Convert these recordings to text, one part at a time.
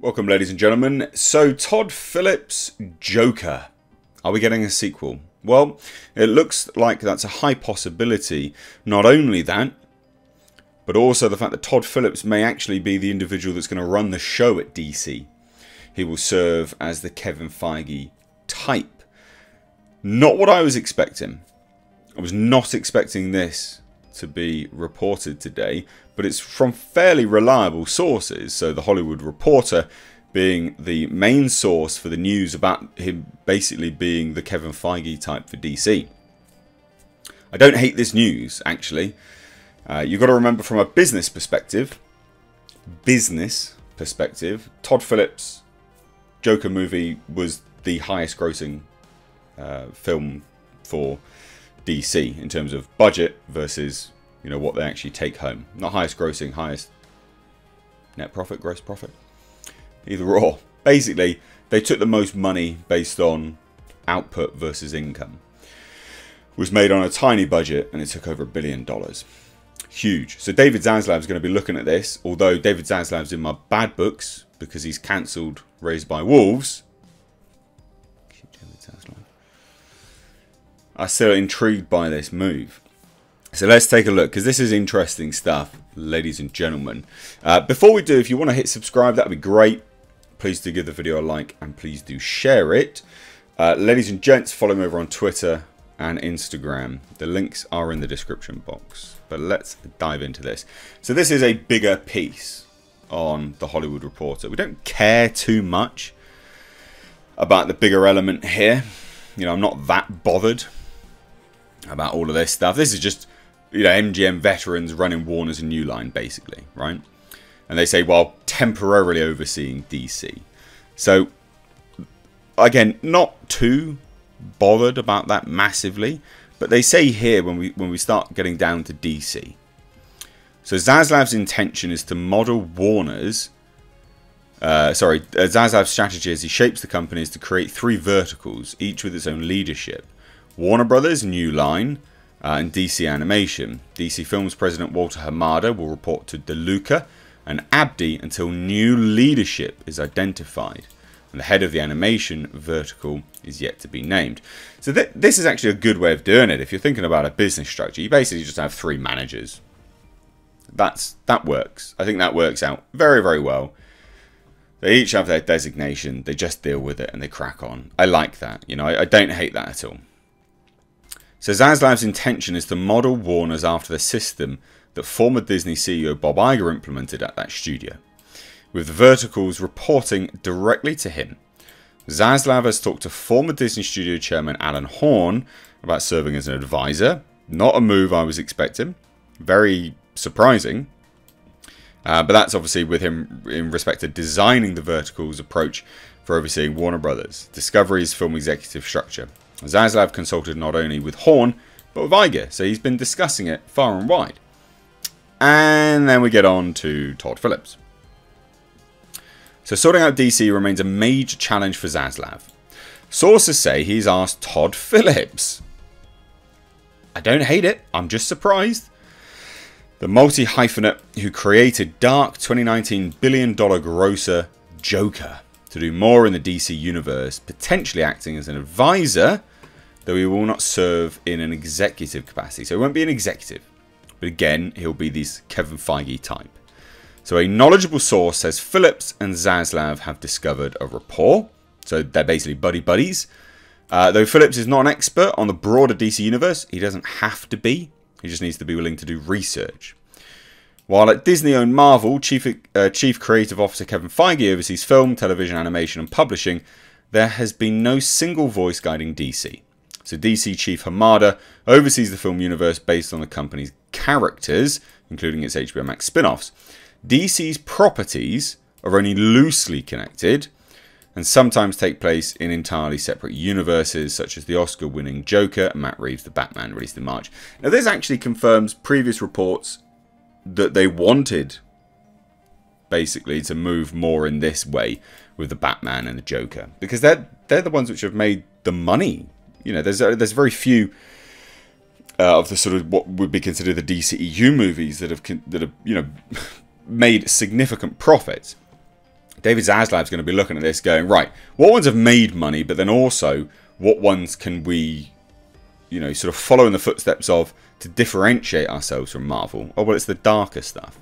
Welcome, ladies and gentlemen. So, Todd Phillips' Joker. Are we getting a sequel? Well, it looks like that's a high possibility. Not only that, but also the fact that Todd Phillips may actually be the individual that's going to run the show at DC. He will serve as the Kevin Feige type. Not what I was expecting. I was not expecting this to be reported today, but it's from fairly reliable sources. So the Hollywood Reporter being the main source for the news about him basically being the Kevin Feige type for DC. I don't hate this news, actually. You've got to remember, from a business perspective, Todd Phillips' Joker movie was the highest grossing film for DC in terms of budget versus, you know, what they actually take home. Not highest grossing, highest net profit, gross profit, either or. Basically, they took the most money based on output versus income. It was made on a tiny budget and it took over $1 billion. Huge. So David Zaslav is going to be looking at this, although David Zaslav's in my bad books because he's cancelled Raised by Wolves. I'm still intrigued by this move. So let's take a look, because this is interesting stuff, ladies and gentlemen. Before we do, if you want to hit subscribe, that would be great. Please do give the video a like and please do share it. Ladies and gents, follow me over on Twitter and Instagram. The links are in the description box. But let's dive into this. So this is a bigger piece on the Hollywood Reporter. We don't care too much about the bigger element here. You know, I'm not that bothered about all of this stuff. This is just, you know, MGM veterans running Warner's and New Line, basically, right? And they say, well, temporarily overseeing DC. So, again, not too bothered about that massively, but they say here when we start getting down to DC. So Zaslav's intention is to model Warner's Zaslav's strategy as he shapes the company is to create 3 verticals, each with its own leadership. Warner Brothers, New Line, and DC Animation. DC Films President Walter Hamada will report to DeLuca and Abdi until new leadership is identified. And the head of the animation vertical is yet to be named. So this is actually a good way of doing it. If you're thinking about a business structure, you basically just have 3 managers. That works. I think that works out very, very well. They each have their designation. They just deal with it and they crack on. I like that. You know, I don't hate that at all. So Zaslav's intention is to model Warner's after the system that former Disney CEO Bob Iger implemented at that studio, with the verticals reporting directly to him. Zaslav has talked to former Disney Studio chairman Alan Horn about serving as an advisor. Not a move I was expecting. Very surprising. But that's obviously with him in respect to designing the vertical's approach for overseeing Warner Brothers. Discovery's film executive structure. Zaslav consulted not only with Horn, but with Iger. So he's been discussing it far and wide. And then we get on to Todd Phillips. So sorting out DC remains a major challenge for Zaslav. Sources say he's asked Todd Phillips. I don't hate it. I'm just surprised. The multi-hyphenate who created dark 2019 billion-dollar grosser Joker to do more in the DC universe, potentially acting as an advisor, though he will not serve in an executive capacity. So he won't be an executive. But again, he'll be this Kevin Feige type. So a knowledgeable source says Phillips and Zaslav have discovered a rapport. So they're basically buddy-buddies. Though Phillips is not an expert on the broader DC universe, he doesn't have to be. He just needs to be willing to do research. While at Disney-owned Marvel, Chief Creative Officer Kevin Feige oversees film, television, animation and publishing, there has been no single voice guiding DC. So DC Chief Hamada oversees the film universe based on the company's characters, including its HBO Max spin-offs. DC's properties are only loosely connected and sometimes take place in entirely separate universes, such as the Oscar-winning Joker and Matt Reeves' The Batman, released in March. Now, this actually confirms previous reports that they wanted, basically, to move more in this way with the Batman and the Joker, because they're the ones which have made the money. You know, there's very few of the sort of what would be considered the DCEU movies that have you know made significant profits. David Zaslav's going to be looking at this going, right, what ones have made money, but then also what ones can we, you know, sort of follow in the footsteps of to differentiate ourselves from Marvel? Oh, well, it's the darker stuff.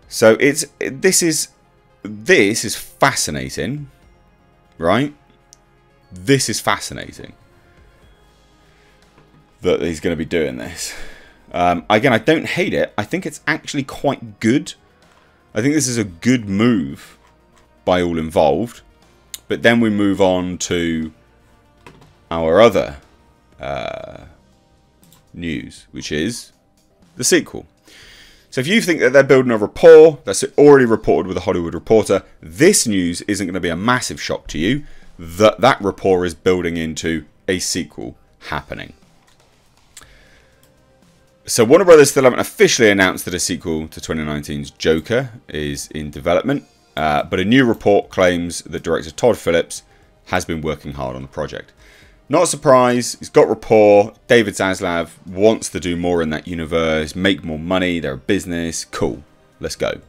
So this is fascinating, right? This is fascinating that he's going to be doing this. Again, I don't hate it. I think it's actually quite good. I think this is a good move by all involved. But then we move on to our other news, which is the sequel. So if you think that they're building a rapport that's already reported with a Hollywood Reporter, this news isn't going to be a massive shock to you. That rapport is building into a sequel happening. So Warner Brothers still haven't officially announced that a sequel to 2019's Joker is in development, but a new report claims that director Todd Phillips has been working hard on the project. Not a surprise, he's got rapport, David Zaslav wants to do more in that universe, make more money, they're a business, cool, let's go.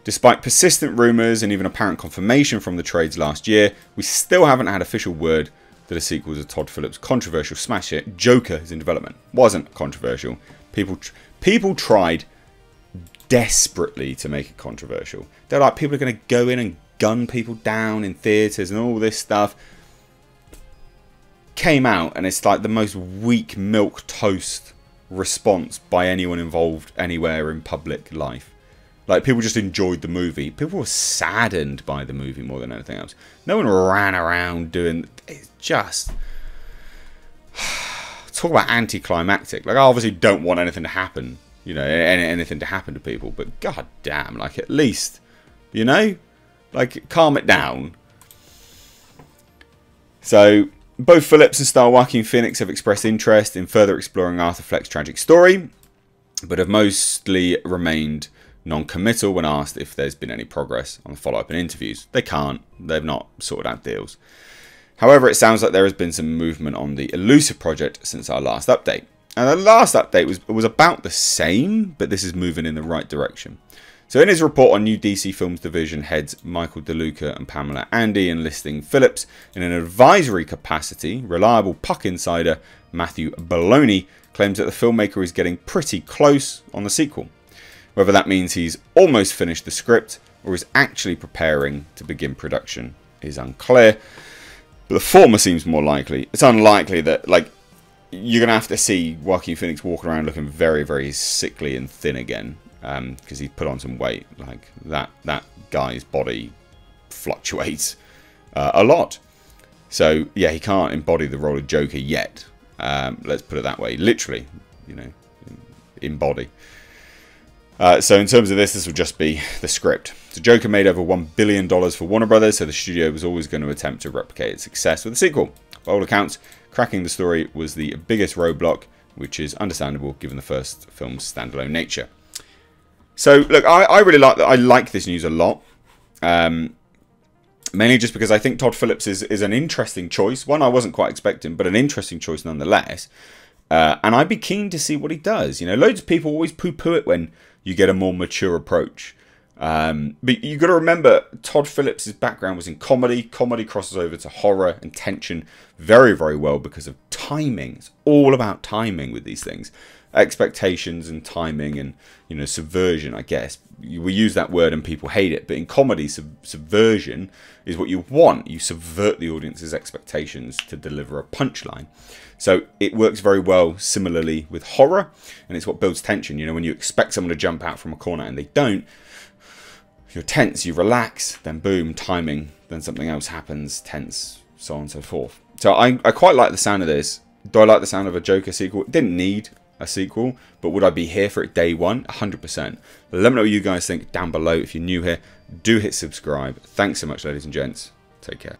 Despite persistent rumours and even apparent confirmation from the trades last year, we still haven't had official word that a sequel to Todd Phillips' controversial smash hit Joker is in development. Wasn't controversial. People tried desperately to make it controversial. They're like, people are going to go in and gun people down in theatres and all this stuff. Came out and it's like the most weak milk toast response by anyone involved anywhere in public life. Like, people just enjoyed the movie. People were saddened by the movie more than anything else. No one ran around doing... It's just... Talk about anticlimactic. Like, I obviously don't want anything to happen. You know, anything to happen to people. But god damn, like, at least... You know? Like, calm it down. So, both Phillips and star Joaquin Phoenix have expressed interest in further exploring Arthur Fleck's tragic story, but have mostly remained non-committal when asked if there's been any progress on the follow-up and interviews. They can't. They've not sorted out deals. However, it sounds like there has been some movement on the Elusive project since our last update. And the last update was about the same, but this is moving in the right direction. So in his report on new DC Films division heads Michael DeLuca and Pamela Andy enlisting Phillips in an advisory capacity, reliable puck insider Matthew Baloney claims that the filmmaker is getting pretty close on the sequel. Whether that means he's almost finished the script or is actually preparing to begin production is unclear. But the former seems more likely. It's unlikely that, like, you're going to have to see Joaquin Phoenix walking around looking very, very sickly and thin again. Because he put on some weight. Like, that guy's body fluctuates a lot. So, yeah, he can't embody the role of Joker yet. Let's put it that way. Literally, you know, embody. So in terms of this will just be the script. So Joker made over $1 billion for Warner Brothers, so the studio was always going to attempt to replicate its success with a sequel. By all accounts, cracking the story was the biggest roadblock, which is understandable given the first film's standalone nature. So look, I really like that. I like this news a lot. Mainly just because I think Todd Phillips is an interesting choice. One I wasn't quite expecting, but an interesting choice nonetheless. And I'd be keen to see what he does. You know, loads of people always poo-poo it when you get a more mature approach. But you've got to remember, Todd Phillips' background was in comedy. Comedy crosses over to horror and tension very, very well because of timing. It's all about timing with these things. Expectations and timing and, you know, subversion, I guess. We use that word and people hate it. But in comedy, subversion is what you want. You subvert the audience's expectations to deliver a punchline. So it works very well similarly with horror, and it's what builds tension. You know, when you expect someone to jump out from a corner and they don't, you're tense, you relax, then boom, timing, then something else happens, tense, so on and so forth. So I quite like the sound of this. Do I like the sound of a Joker sequel? It didn't need a sequel, but would I be here for it day one? 100%. Let me know what you guys think down below. If you're new here, do hit subscribe. Thanks so much, ladies and gents. Take care.